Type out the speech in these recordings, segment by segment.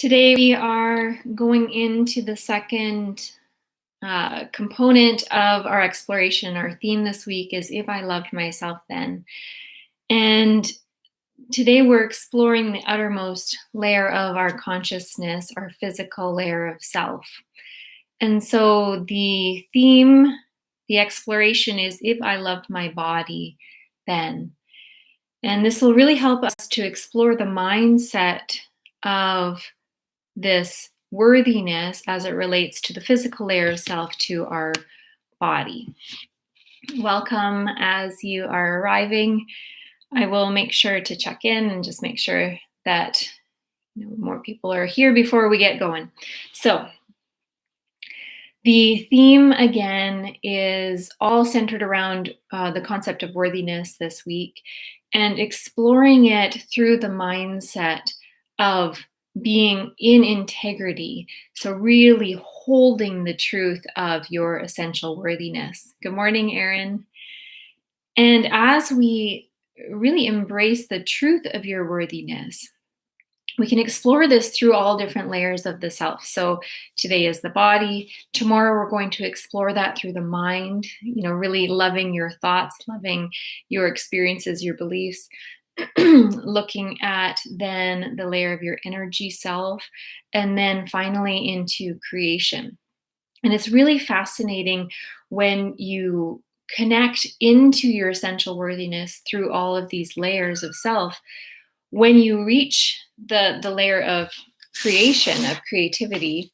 Today we are going into the second component of our exploration. Our theme this week is If I Loved Myself Then. And today we're exploring the uttermost layer of our consciousness, our physical layer of self. And so the theme, the exploration is If I Loved My Body Then. And this will really help us to explore the mindset of this worthiness as it relates to the physical layer of self, to our body. Welcome as you are arriving. I will make sure to check in and just make sure that more people are here before we get going. So the theme again is all centered around the concept of worthiness this week, and exploring it through the mindset of being in integrity. So really holding the truth of your essential worthiness. Good morning, Erin. And as we really embrace the truth of your worthiness, we can explore this through all different layers of the self. So today is the body. Tomorrow we're going to explore that through the mind, really loving your thoughts, loving your experiences, your beliefs. Looking at then the layer of your energy self, and then finally into creation. And it's really fascinating when you connect into your essential worthiness through all of these layers of self. When you reach the layer of creation, of creativity,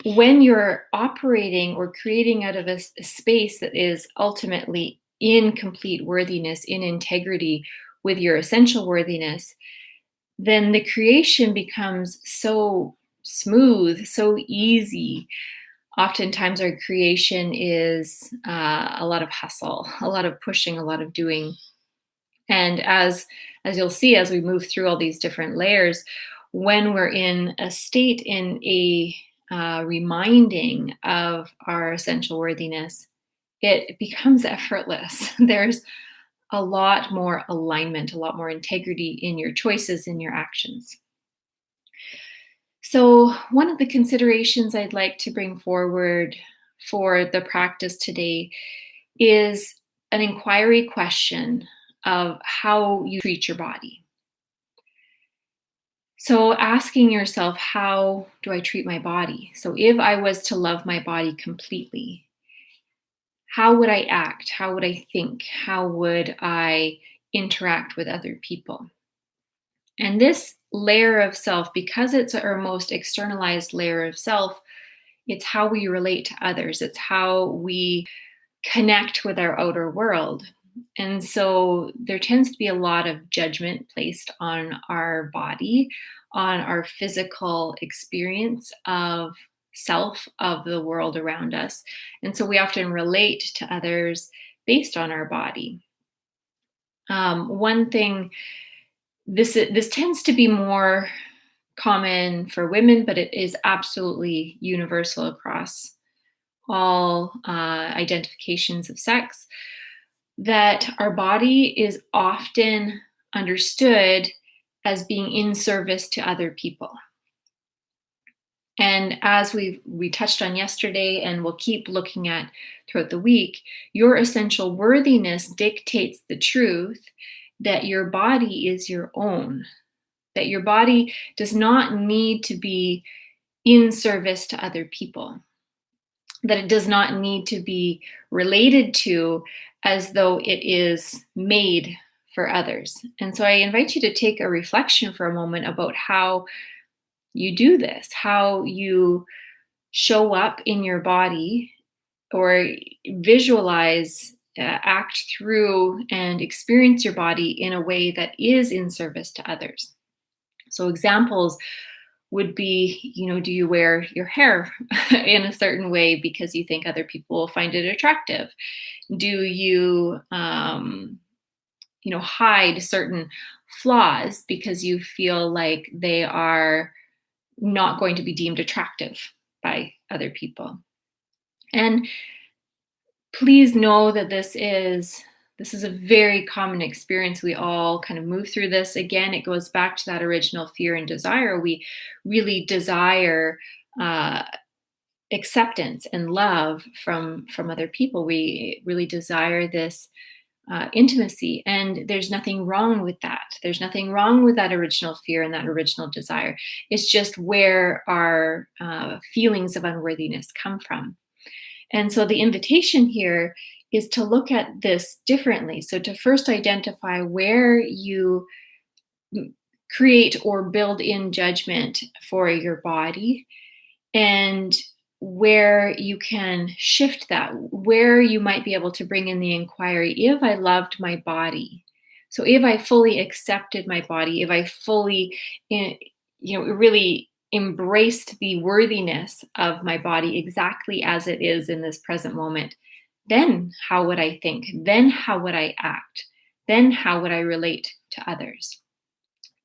when you're operating or creating out of a space that is ultimately in complete worthiness, in integrity with your essential worthiness, then the creation becomes so smooth, so easy. Oftentimes our creation is a lot of hustle, a lot of pushing, a lot of doing. And as you'll see, as we move through all these different layers, when we're in a state, in a reminding of our essential worthiness, it becomes effortless. There's a lot more alignment, a lot more integrity in your choices, in your actions. So one of the considerations I'd like to bring forward for the practice today is an inquiry question of how you treat your body. So asking yourself, how do I treat my body? So if I was to love my body completely, how would I act? How would I think? How would I interact with other people? And this layer of self, because it's our most externalized layer of self, it's how we relate to others. It's how we connect with our outer world. And so there tends to be a lot of judgment placed on our body, on our physical experience of self, of the world around us. And so we often relate to others based on our body. One thing, this tends to be more common for women, but it is absolutely universal across all identifications of sex, that our body is often understood as being in service to other people. And as we touched on yesterday, and we'll keep looking at throughout the week, your essential worthiness dictates the truth that your body is your own, that your body does not need to be in service to other people, that it does not need to be related to as though it is made for others. And so I invite you to take a reflection for a moment about how you do this, how you show up in your body, or visualize, act through, and experience your body in a way that is in service to others. So examples would be, do you wear your hair in a certain way because you think other people will find it attractive? Do you, hide certain flaws because you feel like they are not going to be deemed attractive by other people? And please know that this is This is a very common experience. We all kind of move through this. Again, it goes back to that original fear and desire. We really desire uh, acceptance and love from other people. We really desire this intimacy, and there's nothing wrong with that. There's nothing wrong with that original fear and that original desire. It's just where our feelings of unworthiness come from. And so the invitation here is to look at this differently. So to first identify where you create or build in judgment for your body, and where you can shift that, where you might be able to bring in the inquiry: if I loved my body, so if I fully accepted my body, if I fully really embraced the worthiness of my body exactly as it is in this present moment, then how would I think? Then how would I act? Then how would I relate to others?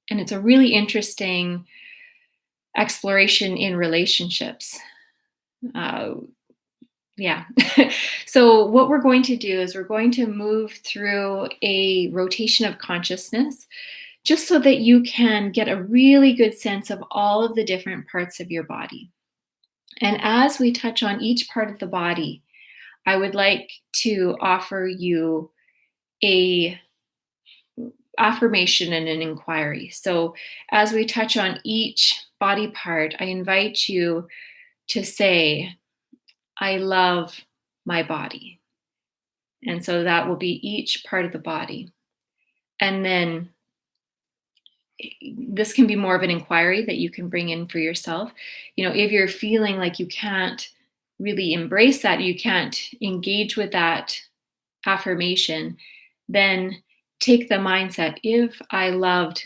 And it's a really interesting exploration in relationships. Uh, yeah. So, what we're going to do is we're going to move through a rotation of consciousness just so that you can get a really good sense of all of the different parts of your body. And as we touch on each part of the body, I would like to offer you a affirmation and an inquiry. So, as we touch on each body part, I invite you to say, I love my body. And so that will be each part of the body. And then this can be more of an inquiry that you can bring in for yourself. If you're feeling like you can't really embrace that, you can't engage with that affirmation, then take the mindset: if I loved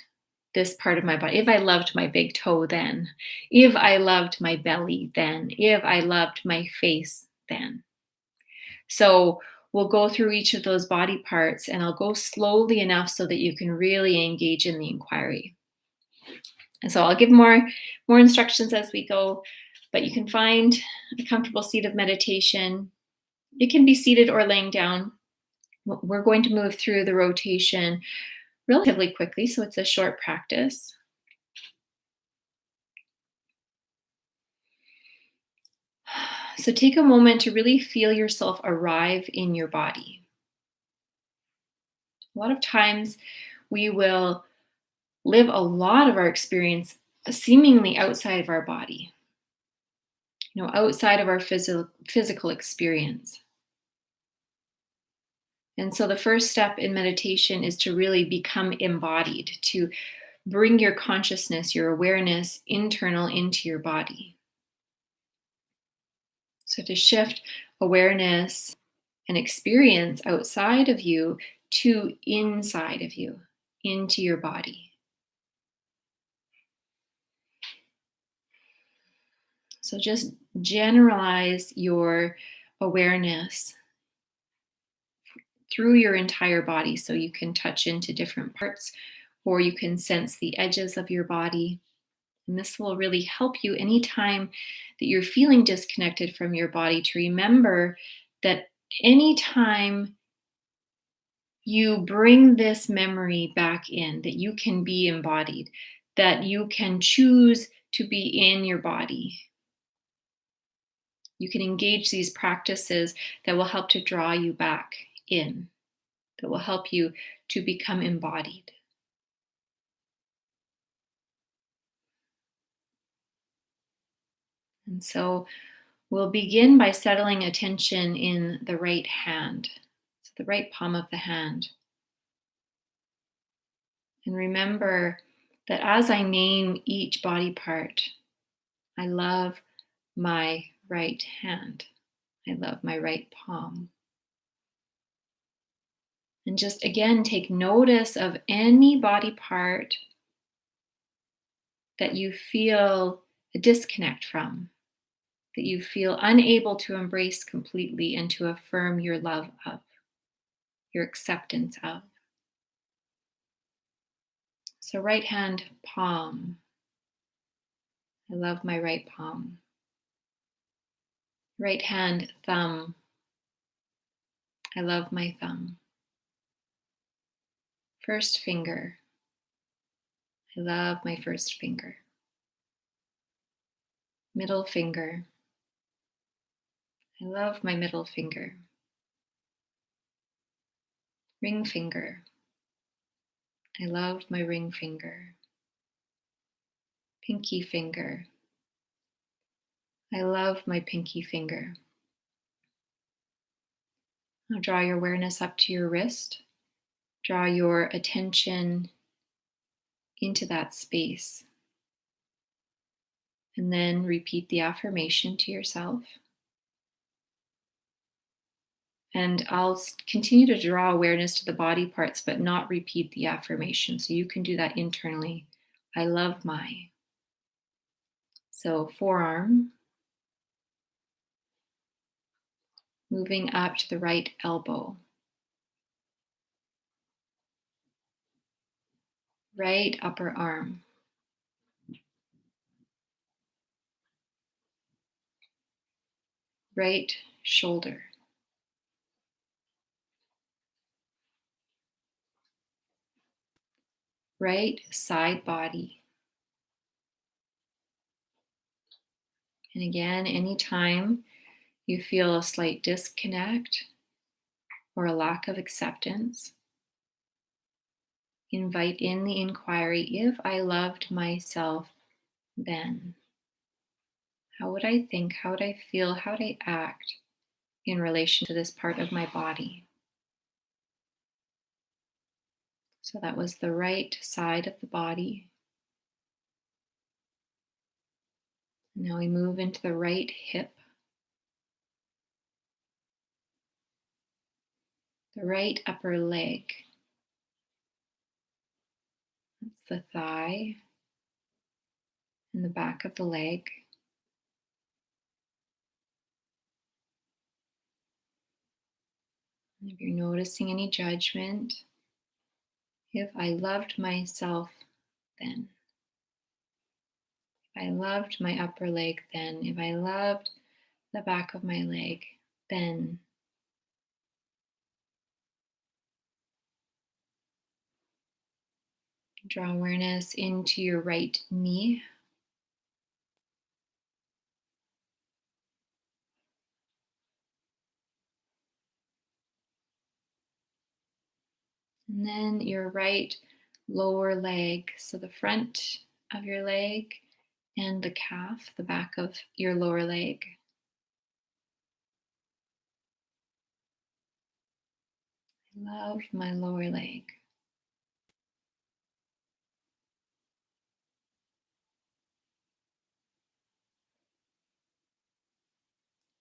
this part of my body, if I loved my big toe, then, if I loved my belly, then, if I loved my face, then. So we'll go through each of those body parts, and I'll go slowly enough so that you can really engage in the inquiry. And so I'll give more instructions as we go, but you can find a comfortable seat of meditation. It can be seated or laying down. We're going to move through the rotation relatively quickly, so it's a short practice. So take a moment to really feel yourself arrive in your body. A lot of times we will live a lot of our experience seemingly outside of our body, outside of our physical experience. And so the first step in meditation is to really become embodied, to bring your consciousness, your awareness internal into your body. So to shift awareness and experience outside of you to inside of you, into your body. So just generalize your awareness through your entire body, so you can touch into different parts, or you can sense the edges of your body. And this will really help you anytime that you're feeling disconnected from your body, to remember that anytime you bring this memory back in, that you can be embodied, that you can choose to be in your body. You can engage these practices that will help to draw you back in, that will help you to become embodied. And so we'll begin by settling attention in the right hand, so the right palm of the hand. And remember that as I name each body part, I love my right hand. I love my right palm. And just again, take notice of any body part that you feel a disconnect from, that you feel unable to embrace completely and to affirm your love of, your acceptance of. So, right hand palm. I love my right palm. Right hand thumb. I love my thumb. First finger. I love my first finger. Middle finger. I love my middle finger. Ring finger. I love my ring finger. Pinky finger. I love my pinky finger. Now draw your awareness up to your wrist. Draw your attention into that space. And then repeat the affirmation to yourself. And I'll continue to draw awareness to the body parts, but not repeat the affirmation. So you can do that internally. I love my. So forearm, moving up to the right elbow. Right upper arm. Right shoulder. Right side body. And again, anytime you feel a slight disconnect or a lack of acceptance, invite in the inquiry, if I loved myself then, how would I think? How would I feel? How would I act in relation to this part of my body? So that was the right side of the body. Now we move into the right hip, the right upper leg. That's the thigh and the back of the leg. And if you're noticing any judgment, if I loved myself then, if I loved my upper leg then, if I loved the back of my leg then, draw awareness into your right knee. And then your right lower leg, so the front of your leg and the calf, the back of your lower leg. I love my lower leg.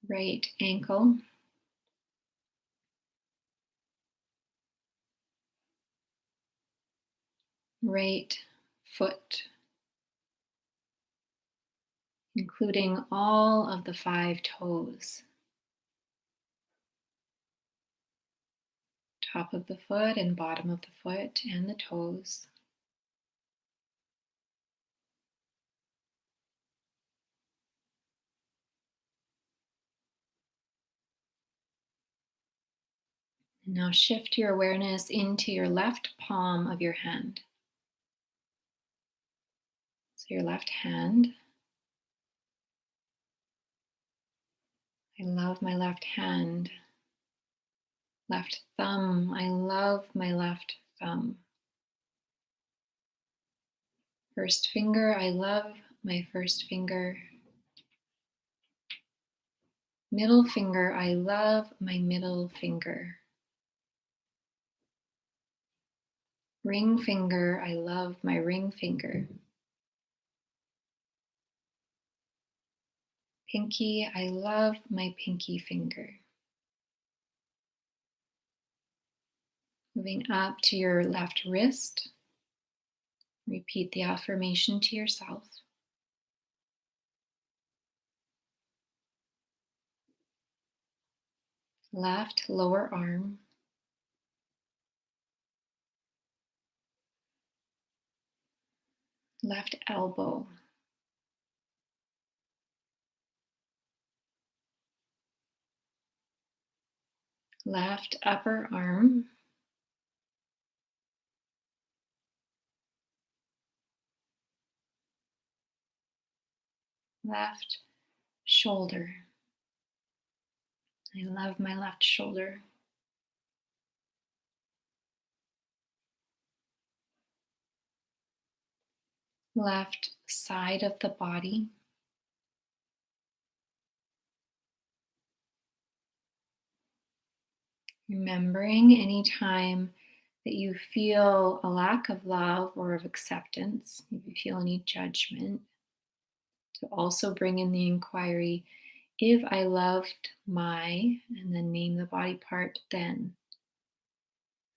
Right ankle. Right foot, including all of the 5 toes. Top of the foot and bottom of the foot and the toes. And now shift your awareness into your left palm of your hand. So your left hand. I love my left hand. Left thumb. I love my left thumb. First finger. I love my first finger. Middle finger. I love my middle finger. Ring finger. I love my ring finger. Pinky. I love my pinky finger. Moving up to your left wrist. Repeat the affirmation to yourself. Left lower arm. Left elbow. Left upper arm. left shoulder. I love my left shoulder. Left side of the body. Remembering anytime that you feel a lack of love or of acceptance, if you feel any judgment, to also bring in the inquiry, if I loved my, and then name the body part, then,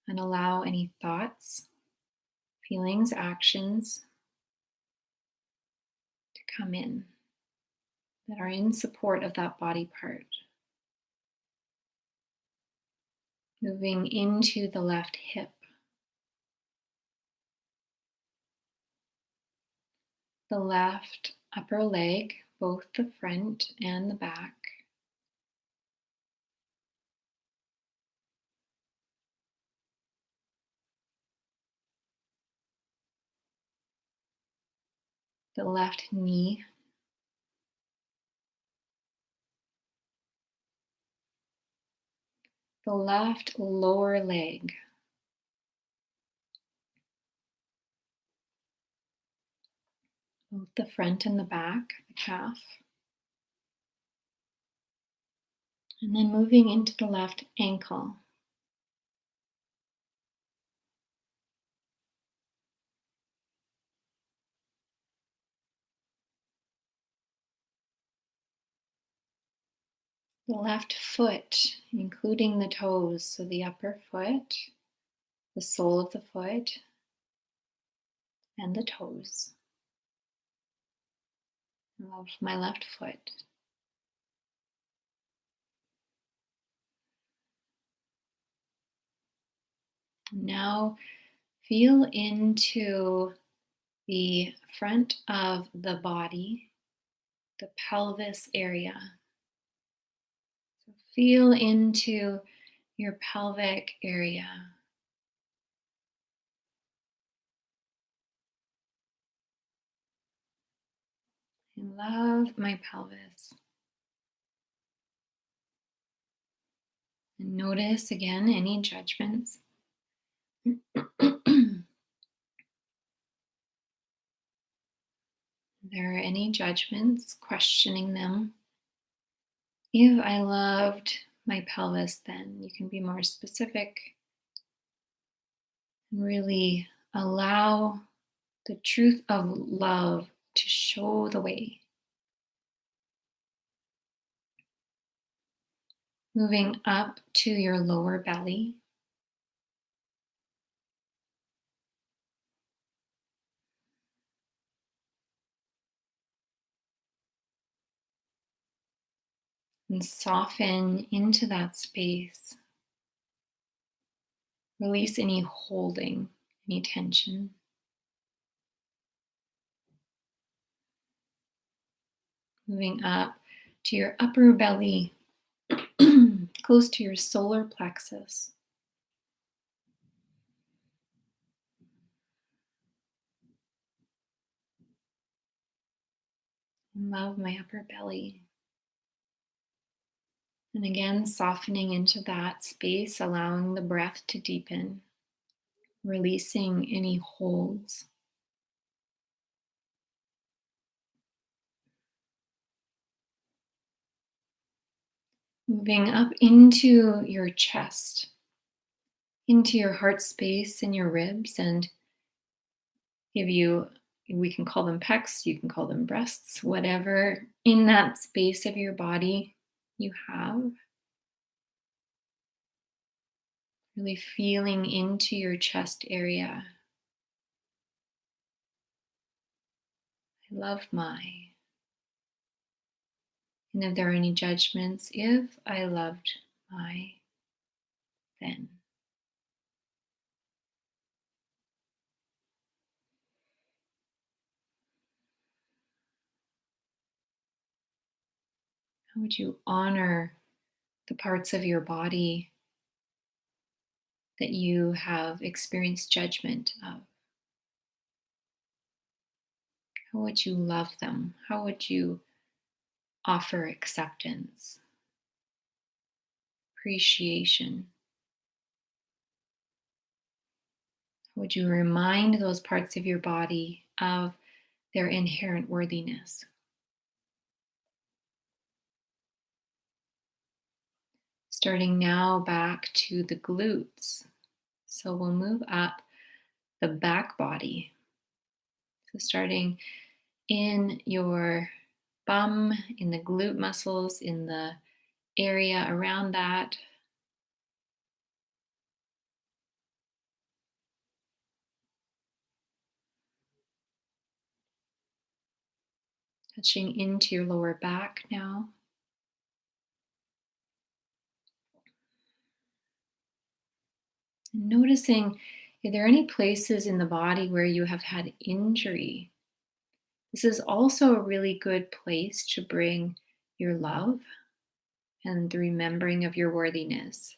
and allow any thoughts, feelings, actions to come in that are in support of that body part. Moving into the left hip, the left upper leg, both the front and the back. The left knee, the left lower leg, both the front and the back, the calf. And then moving into the left ankle. The left foot, including the toes, so the upper foot, the sole of the foot, and the toes. I love my left foot. Now feel into the front of the body, the pelvis area. So feel into your pelvic area. I love my pelvis. And notice again any judgments. There are any judgments, questioning them. If I loved my pelvis, then you can be more specific and really allow the truth of love to show the way. Moving up to your lower belly. And soften into that space. Release any holding, any tension. Moving up to your upper belly, close to your solar plexus. Love my upper belly. And again, softening into that space, allowing the breath to deepen, releasing any holds. Moving up into your chest, into your heart space and your ribs, and we can call them pecs, you can call them breasts, whatever in that space of your body you have. Really feeling into your chest area. I love my. And if there are any judgments, if I loved my, then. How would you honor the parts of your body that you have experienced judgment of? How would you love them? How would you offer acceptance, appreciation? Would you remind those parts of your body of their inherent worthiness? Starting now back to the glutes. So we'll move up the back body. So starting in your bum, in the glute muscles, in the area around that. Touching into your lower back now. And noticing if there are any places in the body where you have had injury. This is also a really good place to bring your love and the remembering of your worthiness.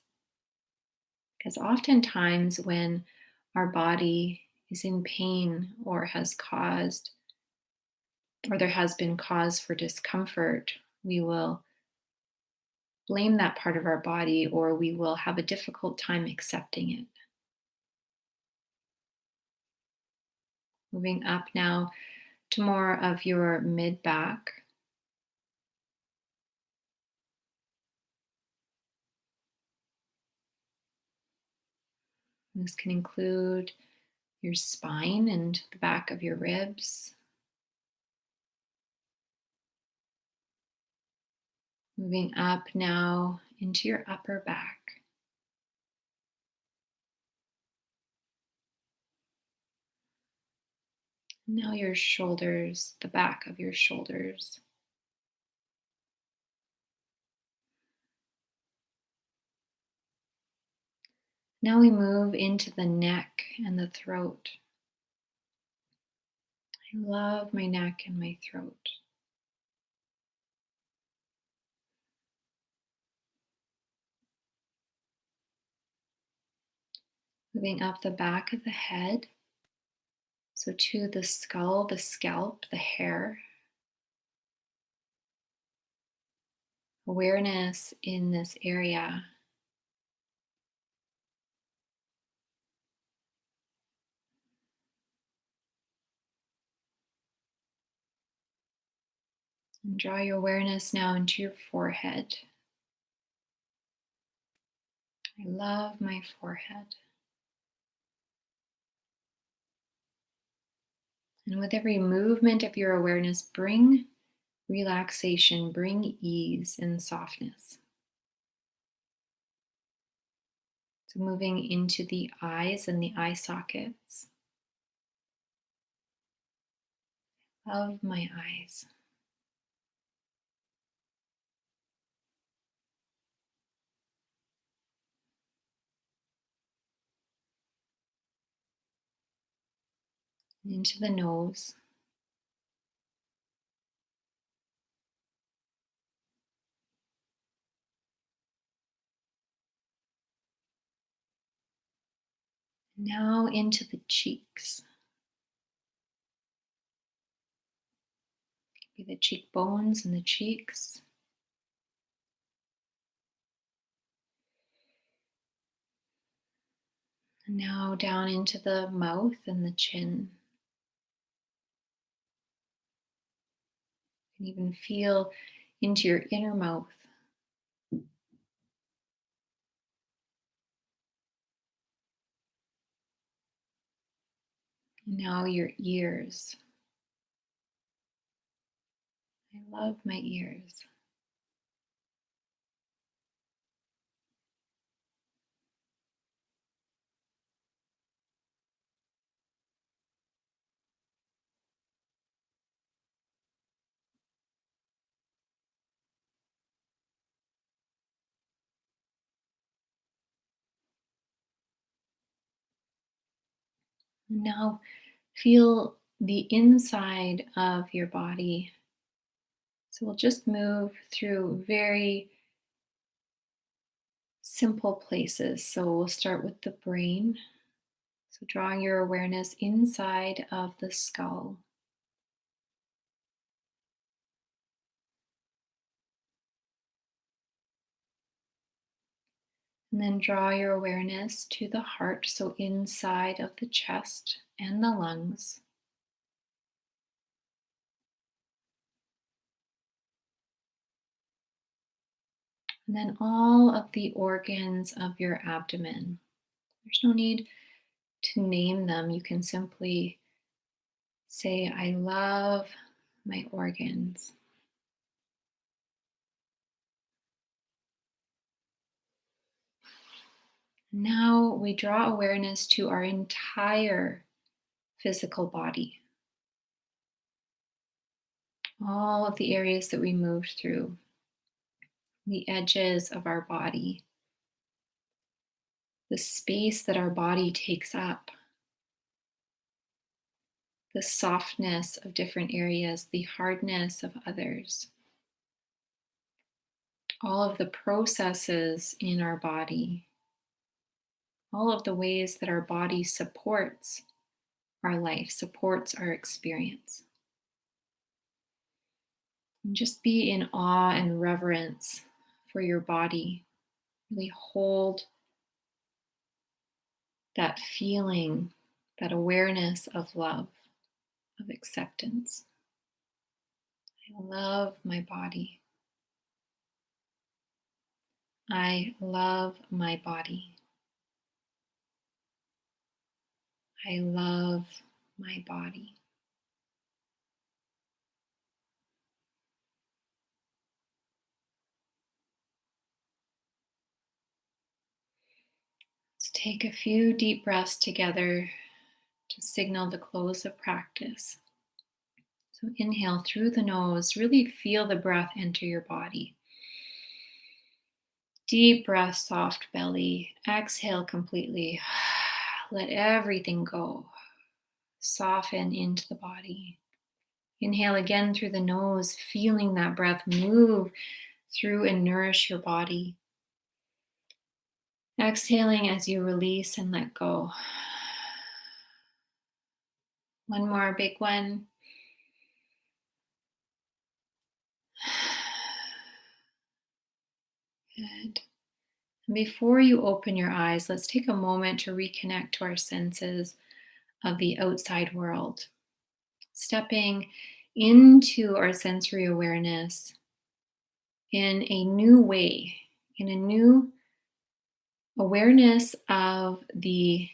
Because oftentimes, when our body is in pain or has caused, or there has been cause for discomfort, we will blame that part of our body or we will have a difficult time accepting it. Moving up now to more of your mid back. This can include your spine and the back of your ribs. Moving up now into your upper back. Now your shoulders, the back of your shoulders. Now we move into the neck and the throat. I love my neck and my throat. Moving up the back of the head. So to the skull, the scalp, the hair. Awareness in this area. And draw your awareness now into your forehead. I love my forehead. And with every movement of your awareness, bring relaxation, bring ease and softness. So moving into the eyes and the eye sockets. Love my eyes. Into the nose. Now into the cheeks. Maybe the cheekbones and the cheeks. And now down into the mouth and the chin. You can even feel into your inner mouth. And now your ears. I love my ears. Now feel the inside of your body. So we'll just move through very simple places. So we'll start with the brain. So drawing your awareness inside of the skull. And then draw your awareness to the heart, so inside of the chest and the lungs. And then all of the organs of your abdomen. There's no need to name them. You can simply say, I love my organs. Now we draw awareness to our entire physical body, all of the areas that we moved through, the edges of our body, the space that our body takes up, the softness of different areas, the hardness of others, all of the processes in our body, all of the ways that our body supports our life, supports our experience. And just be in awe and reverence for your body. Really hold that feeling, that awareness of love, of acceptance. I love my body. I love my body. I love my body. Let's take a few deep breaths together to signal the close of practice. So inhale through the nose, really feel the breath enter your body. Deep breath, soft belly. Exhale completely. Let everything go. Soften into the body. Inhale again through the nose, feeling that breath move through and nourish your body. Exhaling as you release and let go. One more big one. Good. And before you open your eyes, let's take a moment to reconnect to our senses of the outside world. Stepping into our sensory awareness in a new way, in a new awareness of the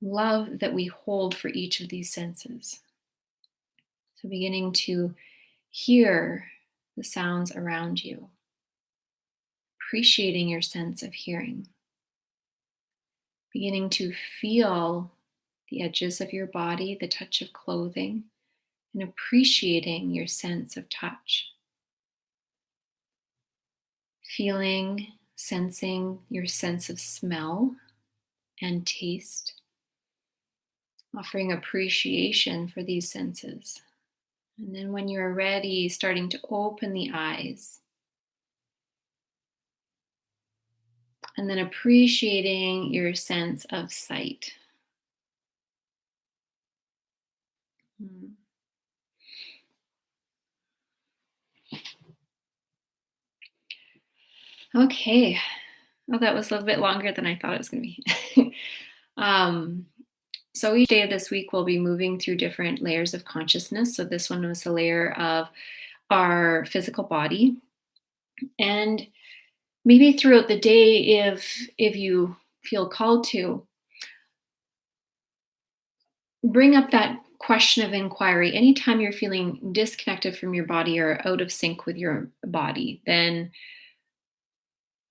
love that we hold for each of these senses. So beginning to hear the sounds around you, appreciating your sense of hearing, beginning to feel the edges of your body, the touch of clothing, and appreciating your sense of touch. Feeling, sensing your sense of smell and taste, offering appreciation for these senses. And then when you're ready, starting to open the eyes. And then appreciating your sense of sight. Mm. Okay. Well, that was a little bit longer than I thought it was going to be. So each day of this week, we'll be moving through different layers of consciousness. So this one was a layer of our physical body. And maybe throughout the day, if you feel called to, bring up that question of inquiry. Anytime you're feeling disconnected from your body or out of sync with your body, then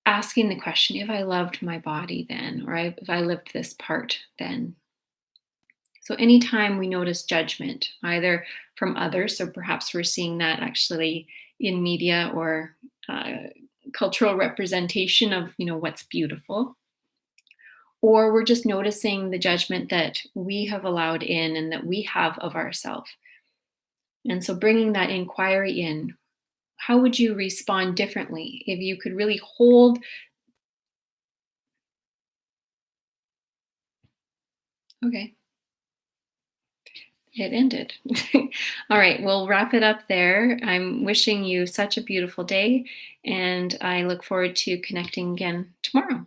asking the question, if I loved my body then, or if I lived this part then. So anytime we notice judgment, either from others, so perhaps we're seeing that actually in media or cultural representation of what's beautiful, or we're just noticing the judgment that we have allowed in and that we have of ourselves. And so bringing that inquiry in, how would you respond differently if you could really hold? Okay. It ended. All right, we'll wrap it up there. I'm wishing you such a beautiful day, and I look forward to connecting again tomorrow.